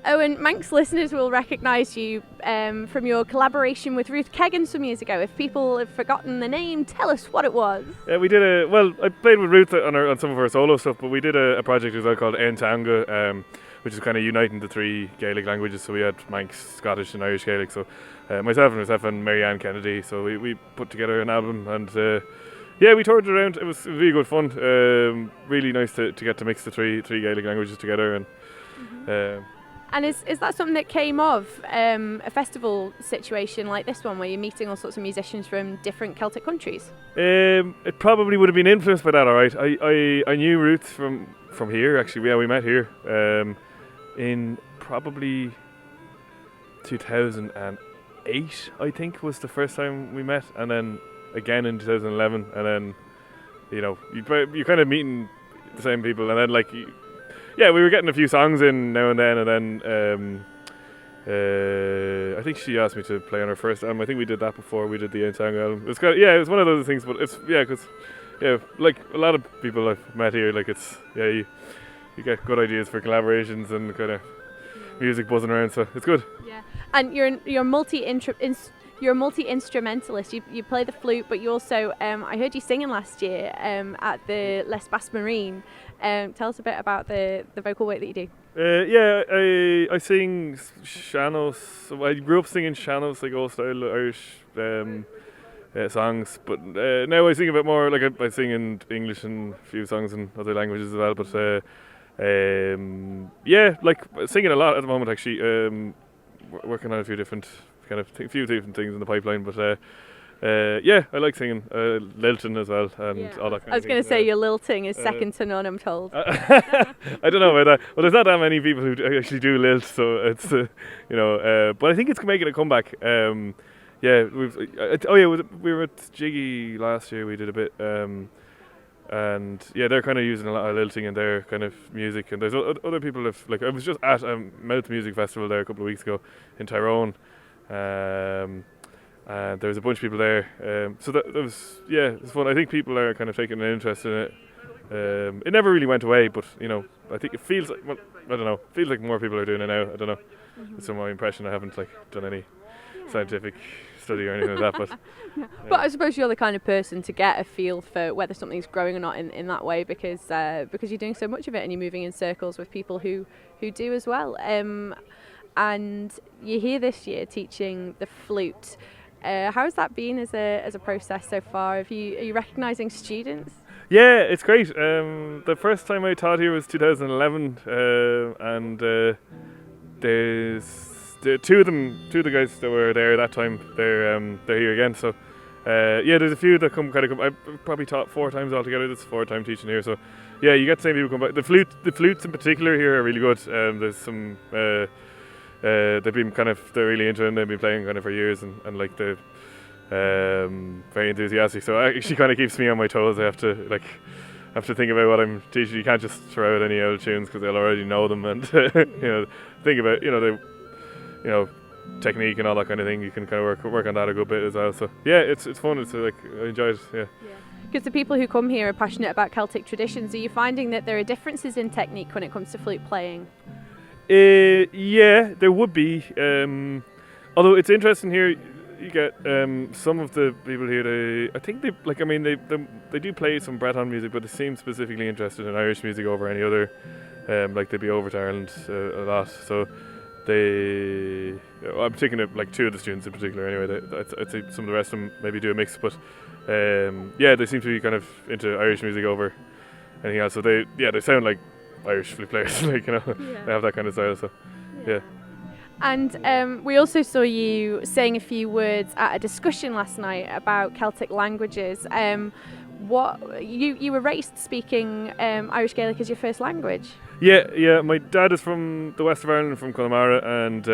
Oh, and Manx listeners will recognise you from your collaboration with Ruth Kegan some years ago. If people have forgotten the name, tell us what it was. Yeah, we did I played with Ruth on some of her solo stuff, but we did a project as well called Eoghan, which is kind of uniting the three Gaelic languages. So we had Manx, Scottish and Irish Gaelic. So myself and Marianne Kennedy. So we put together an album and we toured it around. It was really good fun. Really nice to get to mix the three Gaelic languages together. And And is that something that came of a festival situation like this one, where you're meeting all sorts of musicians from different Celtic countries? It probably would have been influenced by that, all right. I knew Ruth from here, actually. Yeah, we met here in probably 2008, I think, was the first time we met, and then again in 2011, and then, you're kind of meeting the same people, and then we were getting a few songs in now and then, I think she asked me to play on her first album. I think we did that before we did the Entang album. It's it was one of those things, but because like a lot of people I've met here, you get good ideas for collaborations and kind of music buzzing around, so it's good. Yeah, and you're multi-instrumentalist. You play the flute, but you also I heard you singing last year at the Les Bas Marine. Tell us a bit about the vocal work that you do. I sing Shanos. I grew up singing Shanos, like old style Irish songs, but now I sing a bit more. I sing in English and a few songs in other languages as well. But singing a lot at the moment. Actually, working on a few different few different things in the pipeline. But I like singing lilting as well and all that kind of thing. I was going to say your lilting is second to none, I'm told. I don't know about that. Well, there's not that many people who actually do lilt, so it's but I think it's making a comeback. We were at Jiggy last year. We did a bit, and they're kind of using a lot of lilting in their kind of music. And there's other people I was just at a Mouth Music Festival there a couple of weeks ago in Tyrone. And there was a bunch of people there, so that was it was fun. I think people are kind of taking an interest in it. It never really went away, but I think it feels like, I don't know, it feels like more people are doing it now. I don't know. It's my impression. I haven't done any scientific study or anything like that, but But I suppose you're the kind of person to get a feel for whether something's growing or not in that way, because you're doing so much of it and you're moving in circles with people who do as well. And you're here this year teaching the flute. How has that been as a process so far? Are you recognising students? Yeah, it's great. The first time I taught here was 2011, and there's two of the guys that were there that time. They're here again. So there's a few that come. I probably taught 4 times altogether. This is 4th time teaching here. So you get the same people come back. The flutes in particular here are really good. There's some. They've been they're really into it, and they've been playing for years, and they're very enthusiastic. So it actually kind of keeps me on my toes. I have to think about what I'm teaching. You can't just throw out any old tunes because they'll already know them, and think about technique and all that kind of thing. You can kind of work on that a good bit as well. So it's fun. It's I enjoy it. Yeah. Because the people who come here are passionate about Celtic traditions. Are you finding that there are differences in technique when it comes to flute playing? There would be. Although it's interesting here, you get some of the people here. They do play some Breton music, but they seem specifically interested in Irish music over any other. They'd be over to Ireland a lot. So I'm taking it 2 of the students in particular. Anyway, I'd say some of the rest of them maybe do a mix, but they seem to be kind of into Irish music over anything else. So they sound like Irish flute players, they have that kind of style. So yeah. And we also saw you saying a few words at a discussion last night about Celtic languages. What you were raised speaking Irish Gaelic as your first language? Yeah. My dad is from the west of Ireland, from Connemara, and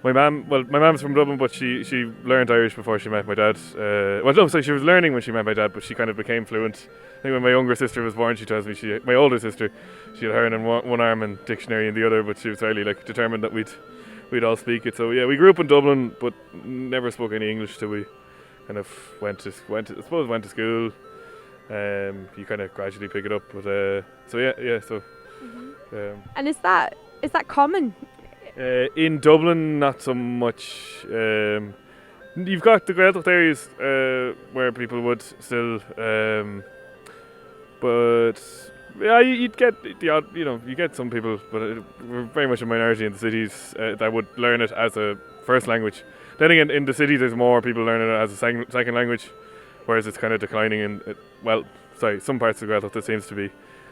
my mum's from Dublin, but she learned Irish before she met my dad. She was learning when she met my dad, but she kind of became fluent. I think when my younger sister was born, she tells me my older sister, she had her in one arm and dictionary in the other, but she was fairly determined that we'd all speak it. So we grew up in Dublin, but never spoke any English till we kind of went to school. You kind of gradually pick it up, but so. And is that common In Dublin, not so much. You've got the Gaeltacht areas where people would still, but yeah, you'd get the odd. You get some people, but we're very much a minority in the cities that would learn it as a first language. Then again, in the cities, there's more people learning it as a second language, whereas it's kind of declining in. Some parts of Gaeltacht it seems to be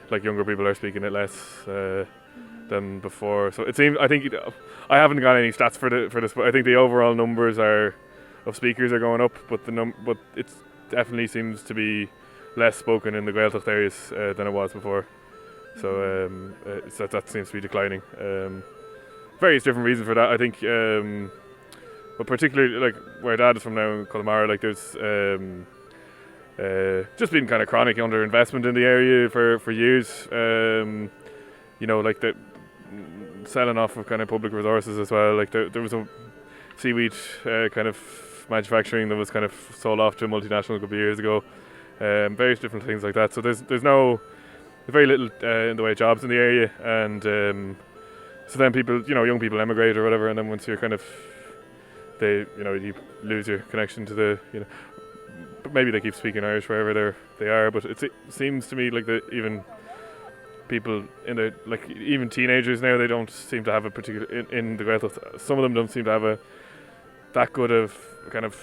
like younger people are speaking it less than before. So it seems. I think I haven't got any stats for this, but I think the overall numbers of speakers are going up, but but it definitely seems to be less spoken in the Gaeltacht areas than it was before. So that seems to be declining. Various different reasons for that. I think, but particularly like where Dad is from now in Connemara, like there's just been kind of chronic underinvestment in the area for years. Like the selling off of kind of public resources as well. Like there was a seaweed kind of manufacturing that was kind of sold off to a multinational a couple of years ago. Various different things like that. So there's very little in the way of jobs in the area, and so then people, young people emigrate or whatever, and then once you're kind of, you lose your connection to the, but maybe they keep speaking Irish wherever they are. But it seems to me like that even people even teenagers now, they don't seem to have a particular in the Gaeltacht. Some of them don't seem to have that good of kind of.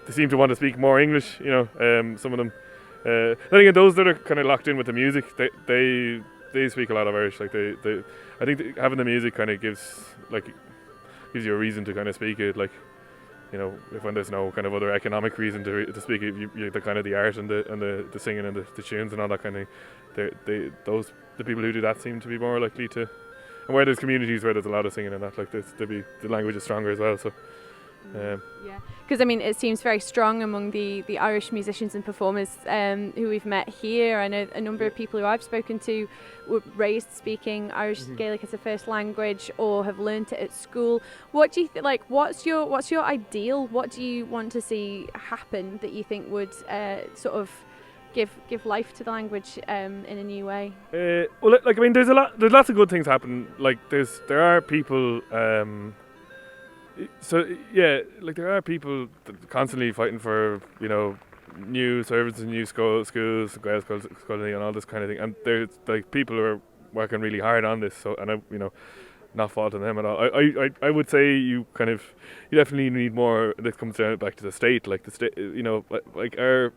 They seem to want to speak more English. Some of them. Then again, those that are kind of locked in with the music, they speak a lot of Irish. Like I think having the music kind of gives you a reason to kind of speak it. Like, when there's no kind of other economic reason to speak it, you the kind of the art and the singing and the tunes and all that kind of thing. The people who do that seem to be more likely to. And where there's communities where there's a lot of singing and that, like the language is stronger as well. So. Because it seems very strong among the Irish musicians and performers who we've met here. I know a number of people who I've spoken to were raised speaking Irish Gaelic as a first language or have learnt it at school. What do you think? What's your ideal? What do you want to see happen that you think would sort of give life to the language in a new way? There's lots of good things happen. Like there are people. There are people constantly fighting for new services, new schools, and all this kind of thing. And there's people who are working really hard on this. So, and I not faulting them at all. I would say you definitely need more. This comes down back to the state, like the state. Our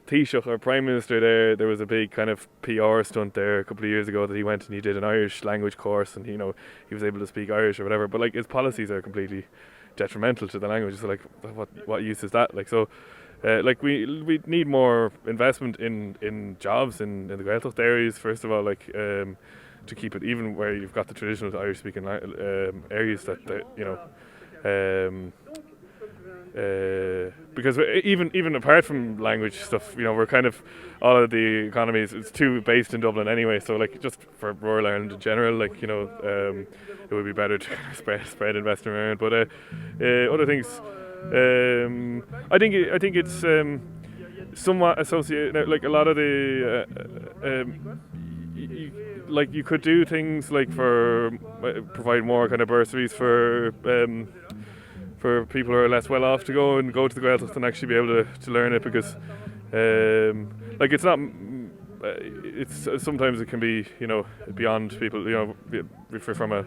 Taoiseach, our Prime Minister, there was a big kind of PR stunt there a couple of years ago that he went and he did an Irish language course, and he was able to speak Irish or whatever. But his policies are completely detrimental to the language. So what use is that? We need more investment in jobs in the Gaeltacht areas first of all. To keep it even where you've got the traditional Irish speaking areas because even apart from language stuff, we're kind of all of the economy is too based in Dublin anyway. So just for rural Ireland in general, it would be better to spread investment around. But other things, I think it's somewhat associated. Like a lot of the you could do things for provide more kind of bursaries for people who are less well off to go to the Gaeltacht and actually be able to learn it, because it's not it's sometimes it can be beyond people, if you're from a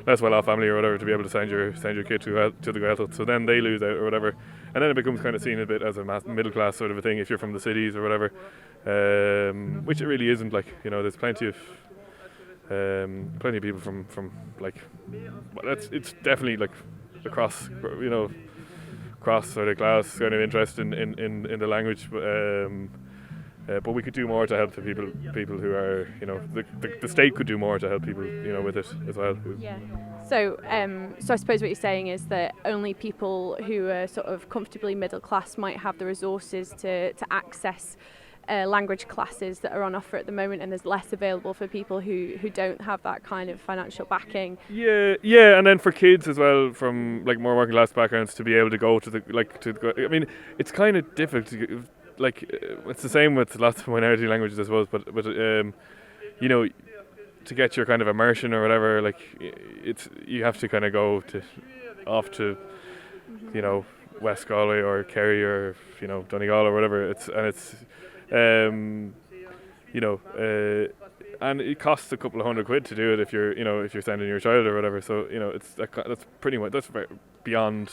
less well off family or whatever, to be able to send your kid to the Gaeltacht, so then they lose out or whatever, and then it becomes kind of seen a bit as a middle class sort of a thing if you're from the cities or whatever, which it really isn't. There's plenty of people from it's definitely across sort of class kind of interest in the language, but we could do more to help the people who are the state could do more to help people with it as well. Yeah. So I suppose what you're saying is that only people who are sort of comfortably middle class might have the resources to access language classes that are on offer at the moment, and there's less available for people who don't have that kind of financial backing. Yeah, and then for kids as well from more working class backgrounds to be able to go to the it's kind of difficult. It's the same with lots of minority languages, I suppose. But to get your kind of immersion or whatever, like you have to kind of go off to West Galway or Kerry or Donegal or whatever. It's and it costs a couple of £100 to do it if you're sending your child or whatever. So that's pretty much beyond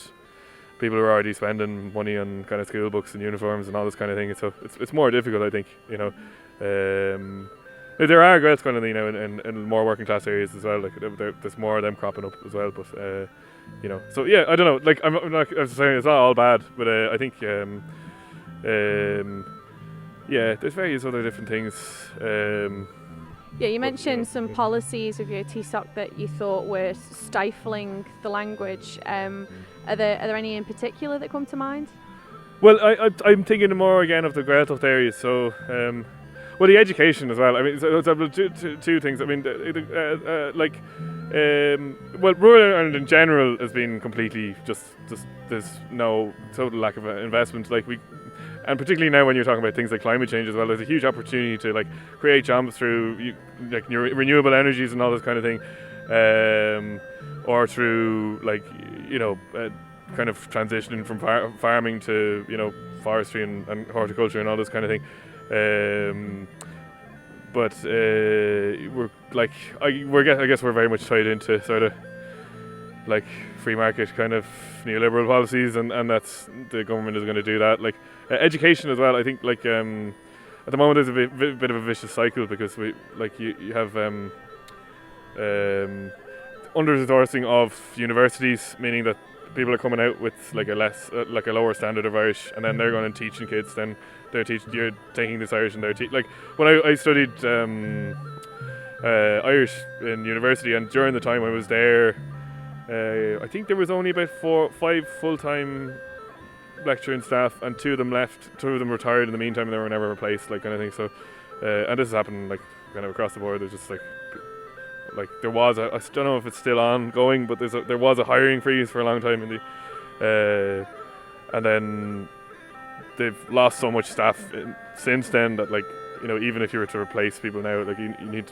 people who are already spending money on kind of school books and uniforms and all this kind of thing. So it's more difficult, I think. There are girls kind of in more working class areas as well. Like there's more of them cropping up as well. But so yeah, I don't know. Like I'm not saying it's not all bad, but I think there's various other different things. You mentioned some policies of your TSOC that you thought were stifling the language. Are there any in particular that come to mind? Well, I'm thinking more again of the Gaeltacht areas. So, the education as well. I mean, so two things. I mean, rural Ireland in general has been completely just there's no total lack of investment. And particularly now when you're talking about things like climate change as well, there's a huge opportunity to create jobs through renewable energies and all this kind of thing, or through kind of transitioning from farming to forestry and horticulture and all this kind of thing. I guess we're very much tied into sort of free market kind of neoliberal policies, and that's the government is going to do that. Education as well. I think at the moment there's a bit of a vicious cycle because you have under-resourcing of universities, meaning that people are coming out with a lower standard of Irish, and then they're going and teaching kids. Then you're taking this Irish and they're when I studied Irish in university, and during the time I was there, I think there was only about 5 full-time lecturing staff, and 2 of them left. 2 of them retired in the meantime, and they were never replaced, kind of thing. So, and this has happened kind of across the board. There's just there was I don't know if it's still ongoing, but there was a hiring freeze for a long time and then they've lost so much staff since then that even if you were to replace people now, you need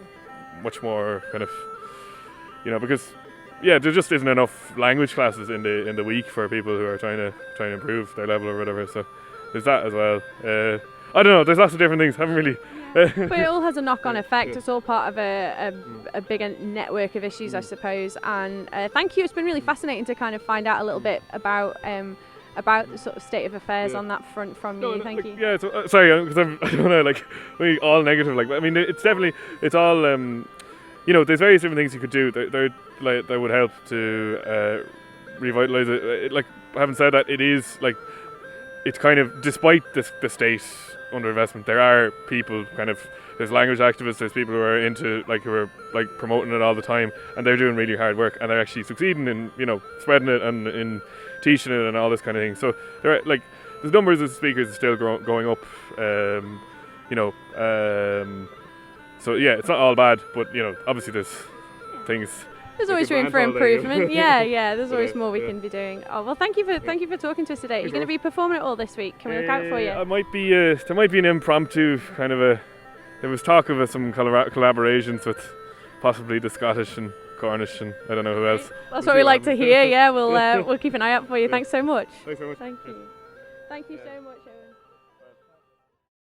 much more kind of because there just isn't enough language classes in the week for people who are trying to improve their level or whatever. So there's that as well. I don't know. There's lots of different things. Haven't really. But it all has a knock-on effect. It's all part of a bigger network of issues, I suppose. And thank you. It's been really fascinating to kind of find out a little bit about the sort of state of affairs on that front from you. Thank you. Yeah. So, sorry, because I don't know. We all negative. I mean, it's all. There's various different things you could do that would help to revitalise it. Having said that, it is it's kind of, despite the state underinvestment, there are people there's language activists, there's people who are into who are promoting it all the time, and they're doing really hard work, and they're actually succeeding in spreading it and in teaching it and all this kind of thing. So there are the numbers of speakers are still going up. So yeah, it's not all bad, but obviously there's things. There's always room for improvement. There's always more we can be doing. Oh well, thank you for talking to us today. You're going to be performing it all this week. Can we look out for you? I might be. There might be an impromptu kind of a. There was talk of some collaborations with possibly the Scottish and Cornish and I don't know who else. That's what we like to hear. Yeah, we'll keep an eye out for you. Thanks so much. Thanks so much. Thank you. Thank you so much.